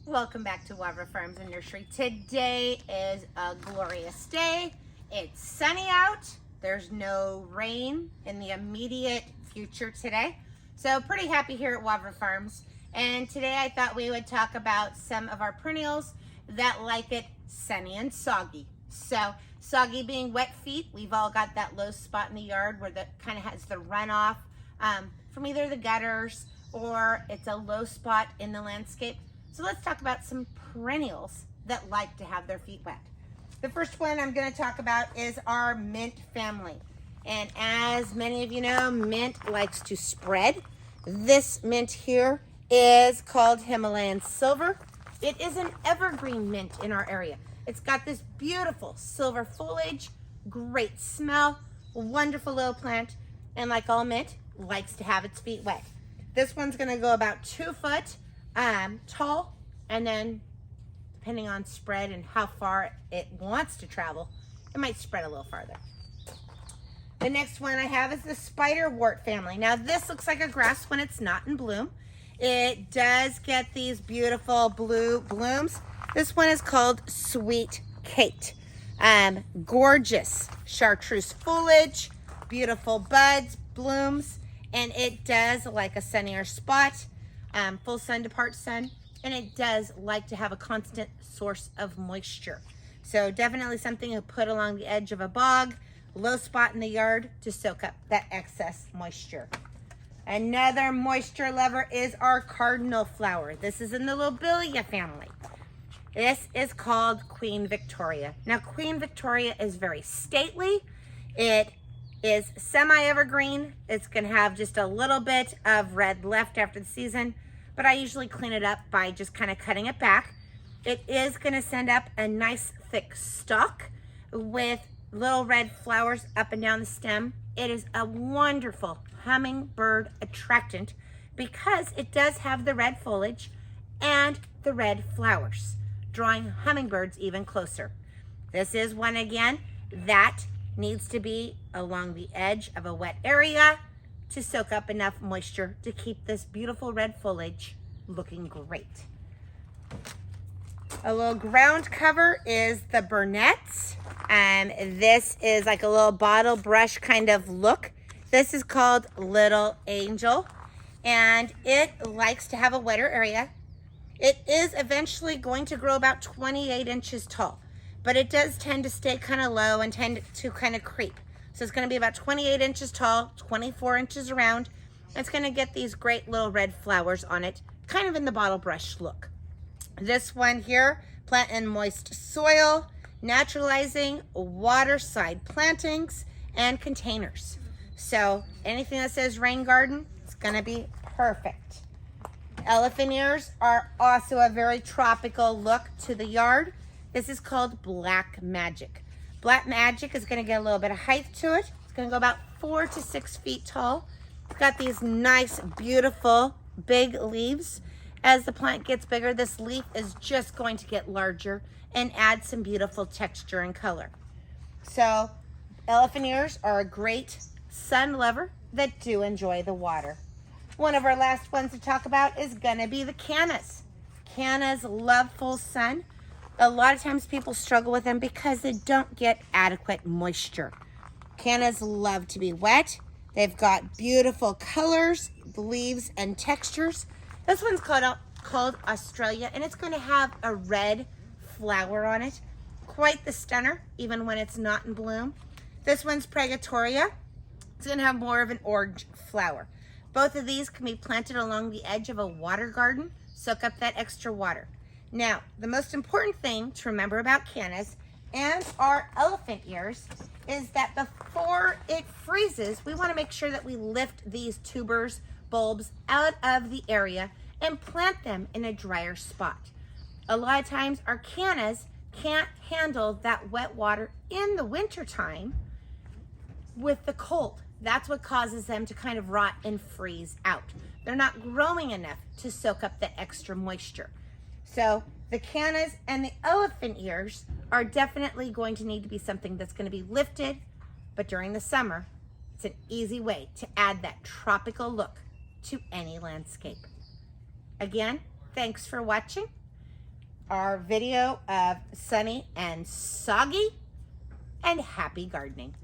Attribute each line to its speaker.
Speaker 1: Welcome back to Wavra Farms and Nursery. Today is a glorious day. It's sunny out. There's no rain in the immediate future today. So pretty happy here at Wavra Farms. And today I thought we would talk about some of our perennials that like it sunny and soggy. So soggy being wet feet, we've all got that low spot in the yard where that kind of has the runoff from either the gutters or it's a low spot in the landscape. So let's talk about some perennials that like to have their feet wet. The first one I'm going to talk about is our mint family. And as many of you know, mint likes to spread. This mint here is called Himalayan Silver. It is an evergreen mint in our area. It's got this beautiful silver foliage, great smell, wonderful little plant, and like all mint, likes to have its feet wet. This one's going to go about 2 foot tall, and then depending on spread and how far it wants to travel, it might spread a little farther. The next one I have is the spiderwort family. Now this looks like a grass when it's not in bloom. It does get these beautiful blue blooms. This one is called Sweet Kate. Gorgeous chartreuse foliage, beautiful buds, blooms, and it does like a sunnier spot. Full sun to part sun, and it does like to have a constant source of moisture. So definitely something to put along the edge of a bog, low spot in the yard to soak up that excess moisture. Another moisture lover is our cardinal flower. This is in the lobelia family. This is called Queen Victoria. Now Queen Victoria is very stately. It is semi-evergreen. It's gonna have just a little bit of red left after the season, but I usually clean it up by just kind of cutting it back. It is gonna send up a nice thick stalk with little red flowers up and down the stem. It is a wonderful hummingbird attractant because it does have the red foliage and the red flowers, drawing hummingbirds even closer. This is one again that needs to be along the edge of a wet area to soak up enough moisture to keep this beautiful red foliage looking great. A little ground cover is the burnett's. This is like a little bottle brush kind of look. This is called Little Angel, and it likes to have a wetter area. It is eventually going to grow about 28 inches tall, but it does tend to stay kind of low and tend to kind of creep. So it's going to be about 28 inches tall, 24 inches around. It's going to get these great little red flowers on it, kind of in the bottle brush look. This one here, plant in moist soil, naturalizing waterside plantings and containers. So anything that says rain garden, it's going to be perfect. Elephant ears are also a very tropical look to the yard. This is called Black Magic. Black Magic is going to get a little bit of height to it. It's going to go about 4 to 6 feet tall. It's got these nice, beautiful, big leaves. As the plant gets bigger, this leaf is just going to get larger and add some beautiful texture and color. So, elephant ears are a great sun lover that do enjoy the water. One of our last ones to talk about is going to be the cannas. Cannas love full sun. A lot of times people struggle with them because they don't get adequate moisture. Cannas love to be wet. They've got beautiful colors, leaves, and textures. This one's called Australia, and it's going to have a red flower on it. Quite the stunner, even when it's not in bloom. This one's Pregatoria. It's going to have more of an orange flower. Both of these can be planted along the edge of a water garden, soak up that extra water. Now, the most important thing to remember about cannas and our elephant ears is that before it freezes, we want to make sure that we lift these tubers, bulbs out of the area and plant them in a drier spot. A lot of times our cannas can't handle that wet water in the wintertime with the cold. That's what causes them to kind of rot and freeze out. They're not growing enough to soak up the extra moisture. So the cannas and the elephant ears are definitely going to need to be something that's going to be lifted, but during the summer, it's an easy way to add that tropical look to any landscape. Again, thanks for watching. our video of Sunny and Soggy, and happy gardening.